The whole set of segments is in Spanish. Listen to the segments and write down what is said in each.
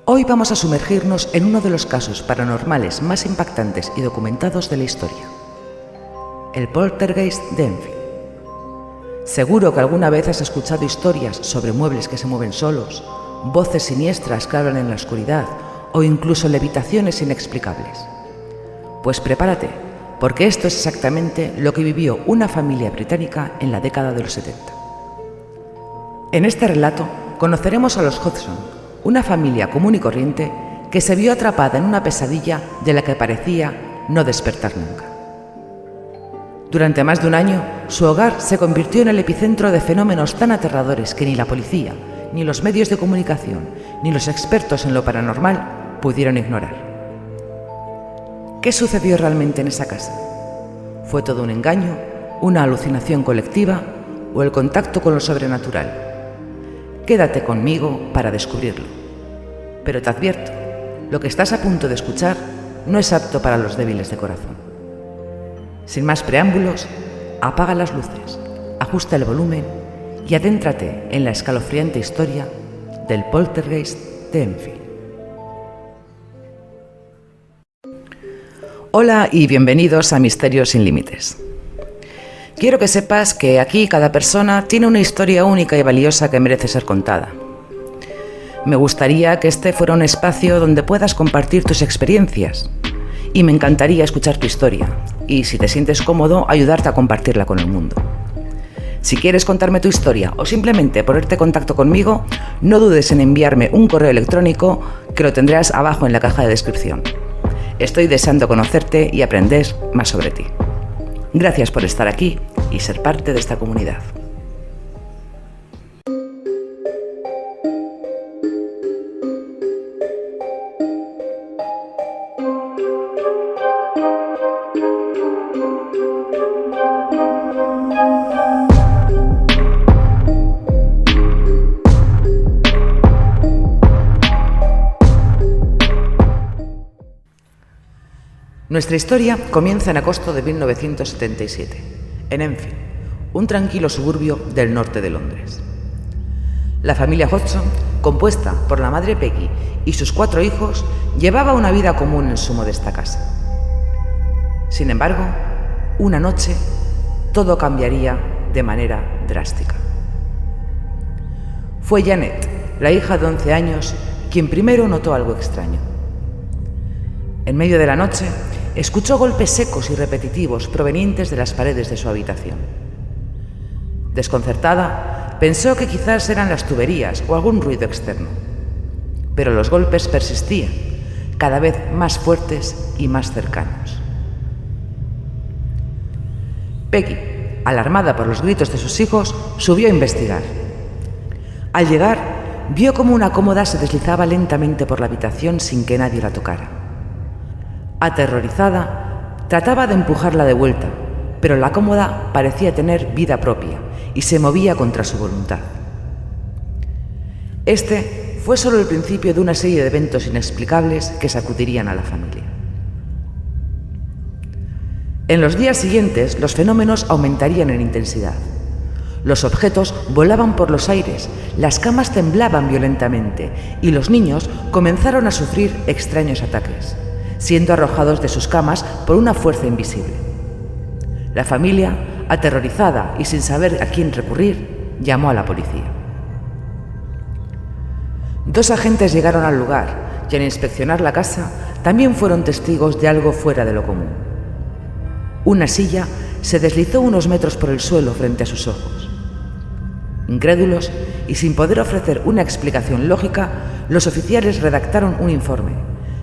Hoy vamos a sumergirnos en uno de los casos paranormales más impactantes y documentados de la historia: el poltergeist de Enfield. Seguro que alguna vez has escuchado historias sobre muebles que se mueven solos, voces siniestras que hablan en la oscuridad o incluso levitaciones inexplicables. Pues prepárate, porque esto es exactamente lo que vivió una familia británica en la década de los 70. En este relato conoceremos a los Hodgson, una familia común y corriente que se vio atrapada en una pesadilla de la que parecía no despertar nunca. Durante más de un año, su hogar se convirtió en el epicentro de fenómenos tan aterradores que ni la policía, ni los medios de comunicación, ni los expertos en lo paranormal pudieron ignorar. ¿Qué sucedió realmente en esa casa? ¿Fue todo un engaño, una alucinación colectiva o el contacto con lo sobrenatural? Quédate conmigo para descubrirlo. Pero te advierto, lo que estás a punto de escuchar no es apto para los débiles de corazón. Sin más preámbulos, apaga las luces, ajusta el volumen y adéntrate en la escalofriante historia del poltergeist de Enfield. Hola y bienvenidos a Misterios sin Límites. Quiero que sepas que aquí cada persona tiene una historia única y valiosa que merece ser contada. Me gustaría que este fuera un espacio donde puedas compartir tus experiencias y me encantaría escuchar tu historia y, si te sientes cómodo, ayudarte a compartirla con el mundo. Si quieres contarme tu historia o simplemente ponerte en contacto conmigo, no dudes en enviarme un correo electrónico que lo tendrás abajo en la caja de descripción. Estoy deseando conocerte y aprender más sobre ti. Gracias por estar aquí y ser parte de esta comunidad. Nuestra historia comienza en agosto de 1977, en Enfield, un tranquilo suburbio del norte de Londres. La familia Hodgson, compuesta por la madre Peggy y sus 4 hijos, llevaba una vida común en su modesta casa. Sin embargo, una noche, todo cambiaría de manera drástica. Fue Janet, la hija de 11 años, quien primero notó algo extraño. En medio de la noche, escuchó golpes secos y repetitivos provenientes de las paredes de su habitación. Desconcertada, pensó que quizás eran las tuberías o algún ruido externo. Pero los golpes persistían, cada vez más fuertes y más cercanos. Peggy, alarmada por los gritos de sus hijos, subió a investigar. Al llegar, vio cómo una cómoda se deslizaba lentamente por la habitación sin que nadie la tocara. Aterrorizada, trataba de empujarla de vuelta, pero la cómoda parecía tener vida propia y se movía contra su voluntad. Este fue solo el principio de una serie de eventos inexplicables que sacudirían a la familia. En los días siguientes, los fenómenos aumentarían en intensidad. Los objetos volaban por los aires, las camas temblaban violentamente y los niños comenzaron a sufrir extraños ataques, siendo arrojados de sus camas por una fuerza invisible. La familia, aterrorizada y sin saber a quién recurrir, llamó a la policía. 2 agentes llegaron al lugar y al inspeccionar la casa también fueron testigos de algo fuera de lo común. Una silla se deslizó unos metros por el suelo frente a sus ojos. Incrédulos y sin poder ofrecer una explicación lógica, los oficiales redactaron un informe,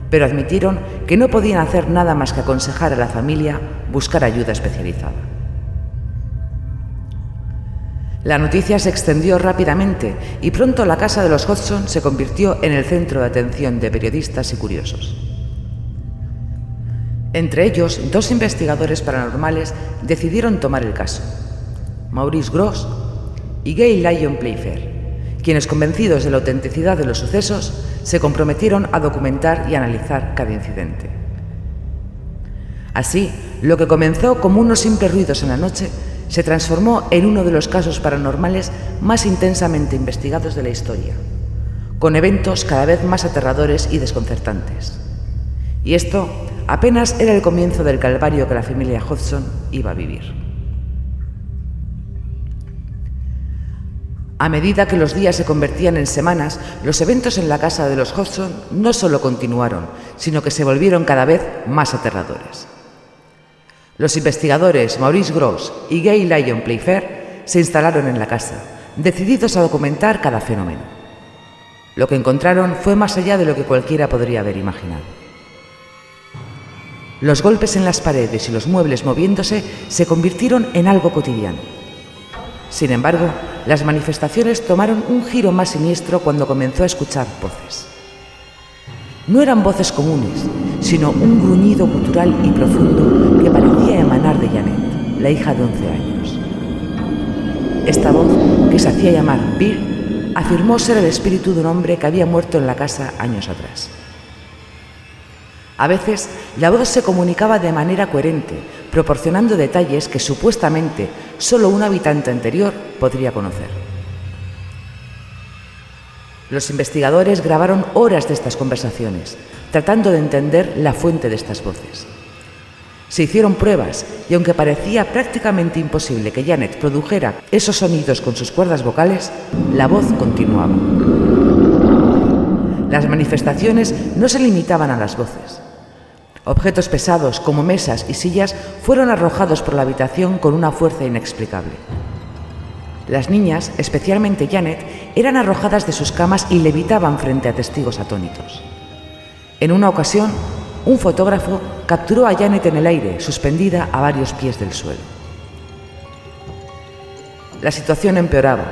pero admitieron que no podían hacer nada más que aconsejar a la familia buscar ayuda especializada. La noticia se extendió rápidamente y pronto la casa de los Hodgson se convirtió en el centro de atención de periodistas y curiosos. Entre ellos, 2 investigadores paranormales decidieron tomar el caso: Maurice Gross y Gay Lyon Playfair, quienes, convencidos de la autenticidad de los sucesos, se comprometieron a documentar y analizar cada incidente. Así, lo que comenzó como unos simples ruidos en la noche se transformó en uno de los casos paranormales más intensamente investigados de la historia, con eventos cada vez más aterradores y desconcertantes. Y esto apenas era el comienzo del calvario que la familia Hodgson iba a vivir. A medida que los días se convertían en semanas, los eventos en la casa de los Hodgson no solo continuaron, sino que se volvieron cada vez más aterradores. Los investigadores Maurice Gross y Gay Lyon Playfair se instalaron en la casa, decididos a documentar cada fenómeno. Lo que encontraron fue más allá de lo que cualquiera podría haber imaginado. Los golpes en las paredes y los muebles moviéndose se convirtieron en algo cotidiano. Sin embargo, las manifestaciones tomaron un giro más siniestro cuando comenzó a escuchar voces. No eran voces comunes, sino un gruñido gutural y profundo que parecía emanar de Janet, la hija de 11 años. Esta voz, que se hacía llamar Bill, afirmó ser el espíritu de un hombre que había muerto en la casa años atrás. A veces, la voz se comunicaba de manera coherente, proporcionando detalles que supuestamente solo un habitante anterior podría conocer. Los investigadores grabaron horas de estas conversaciones, tratando de entender la fuente de estas voces. Se hicieron pruebas y aunque parecía prácticamente imposible que Janet produjera esos sonidos con sus cuerdas vocales, la voz continuaba. Las manifestaciones no se limitaban a las voces. Objetos pesados como mesas y sillas fueron arrojados por la habitación con una fuerza inexplicable. Las niñas, especialmente Janet, eran arrojadas de sus camas y levitaban frente a testigos atónitos. En una ocasión, un fotógrafo capturó a Janet en el aire, suspendida a varios pies del suelo. La situación empeoraba.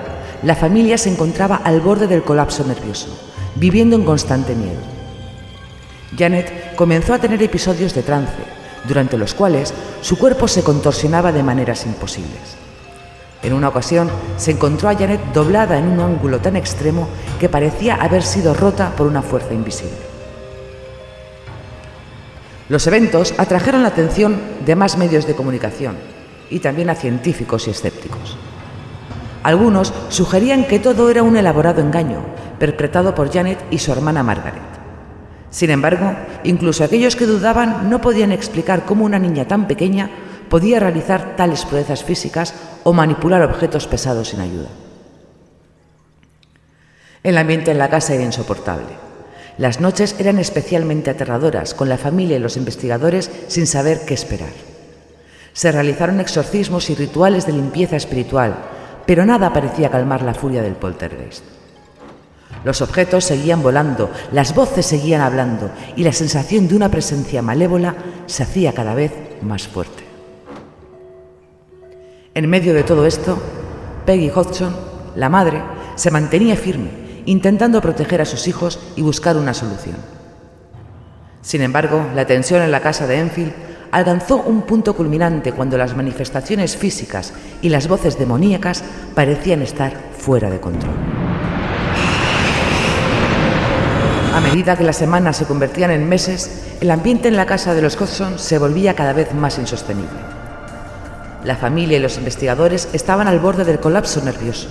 La familia se encontraba al borde del colapso nervioso, viviendo en constante miedo. Janet comenzó a tener episodios de trance, durante los cuales su cuerpo se contorsionaba de maneras imposibles. En una ocasión se encontró a Janet doblada en un ángulo tan extremo que parecía haber sido rota por una fuerza invisible. Los eventos atrajeron la atención de más medios de comunicación y también a científicos y escépticos. Algunos sugerían que todo era un elaborado engaño, perpetrado por Janet y su hermana Margaret. Sin embargo, incluso aquellos que dudaban no podían explicar cómo una niña tan pequeña podía realizar tales proezas físicas o manipular objetos pesados sin ayuda. El ambiente en la casa era insoportable. Las noches eran especialmente aterradoras, con la familia y los investigadores sin saber qué esperar. Se realizaron exorcismos y rituales de limpieza espiritual, pero nada parecía calmar la furia del poltergeist. Los objetos seguían volando, las voces seguían hablando y la sensación de una presencia malévola se hacía cada vez más fuerte. En medio de todo esto, Peggy Hodgson, la madre, se mantenía firme, intentando proteger a sus hijos y buscar una solución. Sin embargo, la tensión en la casa de Enfield alcanzó un punto culminante cuando las manifestaciones físicas y las voces demoníacas parecían estar fuera de control. A medida que las semanas se convertían en meses, el ambiente en la casa de los Hodgson se volvía cada vez más insostenible. La familia y los investigadores estaban al borde del colapso nervioso.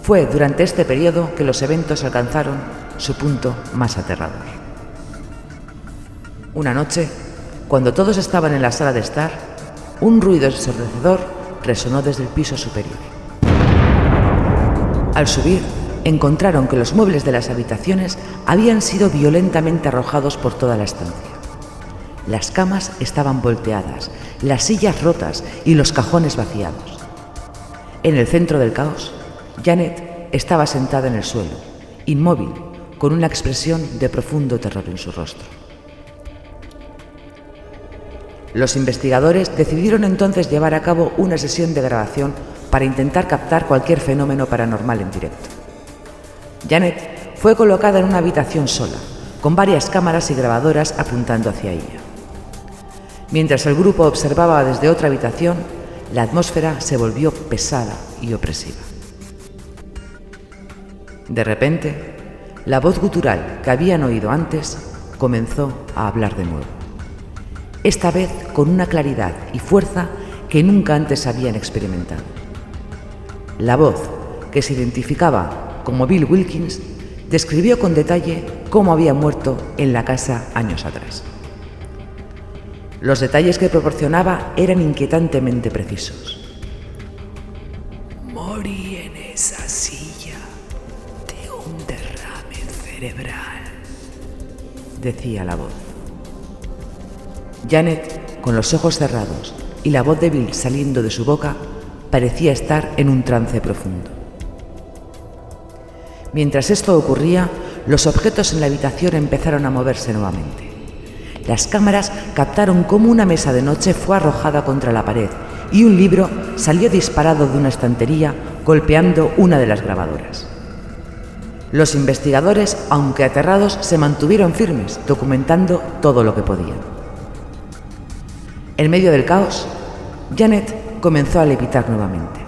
Fue durante este periodo que los eventos alcanzaron su punto más aterrador. Una noche, cuando todos estaban en la sala de estar, un ruido ensordecedor resonó desde el piso superior. Al subir, encontraron que los muebles de las habitaciones habían sido violentamente arrojados por toda la estancia. Las camas estaban volteadas, las sillas rotas y los cajones vaciados. En el centro del caos, Janet estaba sentada en el suelo, inmóvil, con una expresión de profundo terror en su rostro. Los investigadores decidieron entonces llevar a cabo una sesión de grabación para intentar captar cualquier fenómeno paranormal en directo. Janet fue colocada en una habitación sola, con varias cámaras y grabadoras apuntando hacia ella. Mientras el grupo observaba desde otra habitación, la atmósfera se volvió pesada y opresiva. De repente, la voz gutural que habían oído antes comenzó a hablar de nuevo. Esta vez con una claridad y fuerza que nunca antes habían experimentado. La voz, que se identificaba como Bill Wilkins, describió con detalle cómo había muerto en la casa años atrás. Los detalles que proporcionaba eran inquietantemente precisos. Morí en esa silla de un derrame cerebral, decía la voz. Janet, con los ojos cerrados y la voz débil saliendo de su boca, parecía estar en un trance profundo. Mientras esto ocurría, los objetos en la habitación empezaron a moverse nuevamente. Las cámaras captaron cómo una mesa de noche fue arrojada contra la pared y un libro salió disparado de una estantería golpeando una de las grabadoras. Los investigadores, aunque aterrados, se mantuvieron firmes, documentando todo lo que podían. En medio del caos, Janet comenzó a levitar nuevamente.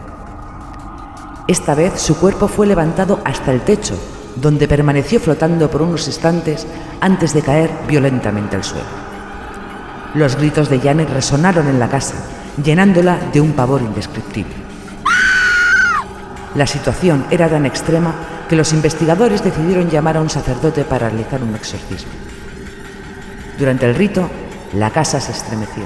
Esta vez su cuerpo fue levantado hasta el techo, donde permaneció flotando por unos instantes antes de caer violentamente al suelo. Los gritos de Janet resonaron en la casa, llenándola de un pavor indescriptible. La situación era tan extrema que los investigadores decidieron llamar a un sacerdote para realizar un exorcismo. Durante el rito, la casa se estremeció.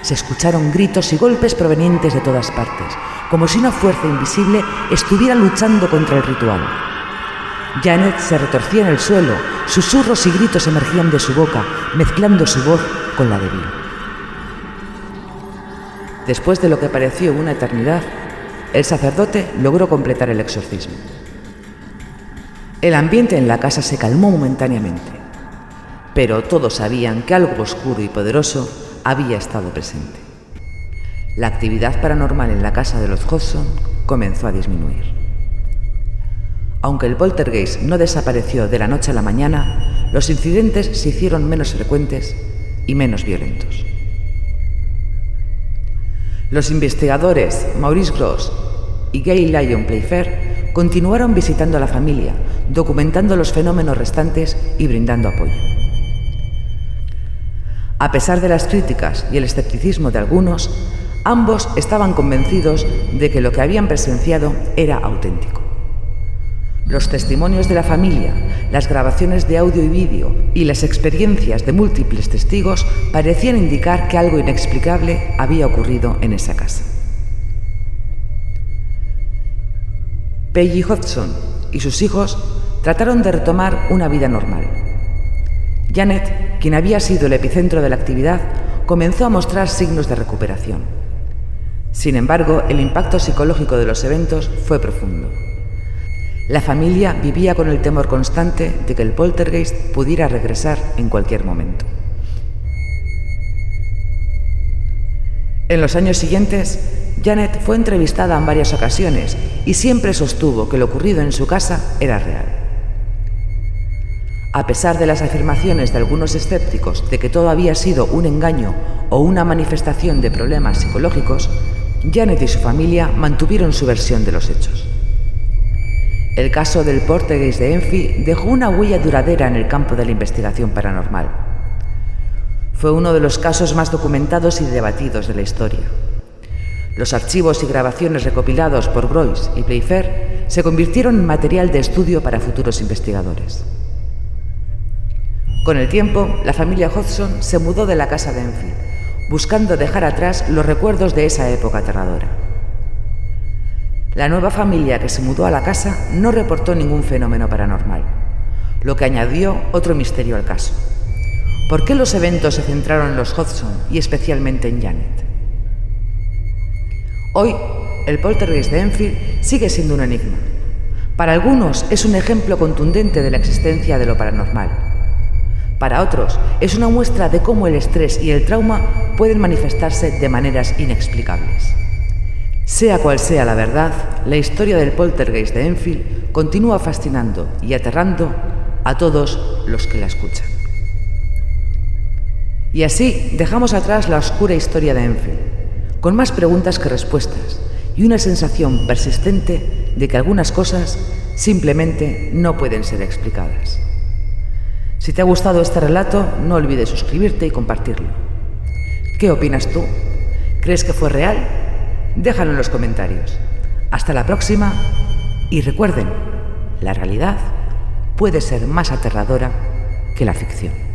Se escucharon gritos y golpes provenientes de todas partes, como si una fuerza invisible estuviera luchando contra el ritual. Janet se retorcía en el suelo, susurros y gritos emergían de su boca, mezclando su voz con la de Bill. Después de lo que pareció una eternidad, el sacerdote logró completar el exorcismo. El ambiente en la casa se calmó momentáneamente, pero todos sabían que algo oscuro y poderoso había estado presente. La actividad paranormal en la casa de los Hodgson comenzó a disminuir. Aunque el poltergeist no desapareció de la noche a la mañana, los incidentes se hicieron menos frecuentes y menos violentos. Los investigadores Maurice Gross y Gay Lyon Playfair continuaron visitando a la familia, documentando los fenómenos restantes y brindando apoyo. A pesar de las críticas y el escepticismo de algunos, ambos estaban convencidos de que lo que habían presenciado era auténtico. Los testimonios de la familia, las grabaciones de audio y vídeo y las experiencias de múltiples testigos parecían indicar que algo inexplicable había ocurrido en esa casa. Peggy Hodgson y sus hijos trataron de retomar una vida normal. Janet, quien había sido el epicentro de la actividad, comenzó a mostrar signos de recuperación. Sin embargo, el impacto psicológico de los eventos fue profundo. La familia vivía con el temor constante de que el poltergeist pudiera regresar en cualquier momento. En los años siguientes, Janet fue entrevistada en varias ocasiones y siempre sostuvo que lo ocurrido en su casa era real. A pesar de las afirmaciones de algunos escépticos de que todo había sido un engaño o una manifestación de problemas psicológicos, Janet y su familia mantuvieron su versión de los hechos. El caso del poltergeist de Enfield dejó una huella duradera en el campo de la investigación paranormal. Fue uno de los casos más documentados y debatidos de la historia. Los archivos y grabaciones recopilados por Gross y Playfair se convirtieron en material de estudio para futuros investigadores. Con el tiempo, la familia Hodgson se mudó de la casa de Enfield, buscando dejar atrás los recuerdos de esa época aterradora. La nueva familia que se mudó a la casa no reportó ningún fenómeno paranormal, lo que añadió otro misterio al caso. ¿Por qué los eventos se centraron en los Hodgson y especialmente en Janet? Hoy, el poltergeist de Enfield sigue siendo un enigma. Para algunos es un ejemplo contundente de la existencia de lo paranormal. Para otros es una muestra de cómo el estrés y el trauma pueden manifestarse de maneras inexplicables. Sea cual sea la verdad, la historia del poltergeist de Enfield continúa fascinando y aterrando a todos los que la escuchan. Y así dejamos atrás la oscura historia de Enfield, con más preguntas que respuestas y una sensación persistente de que algunas cosas simplemente no pueden ser explicadas. Si te ha gustado este relato, no olvides suscribirte y compartirlo. ¿Qué opinas tú? ¿Crees que fue real? Déjalo en los comentarios. Hasta la próxima y recuerden, la realidad puede ser más aterradora que la ficción.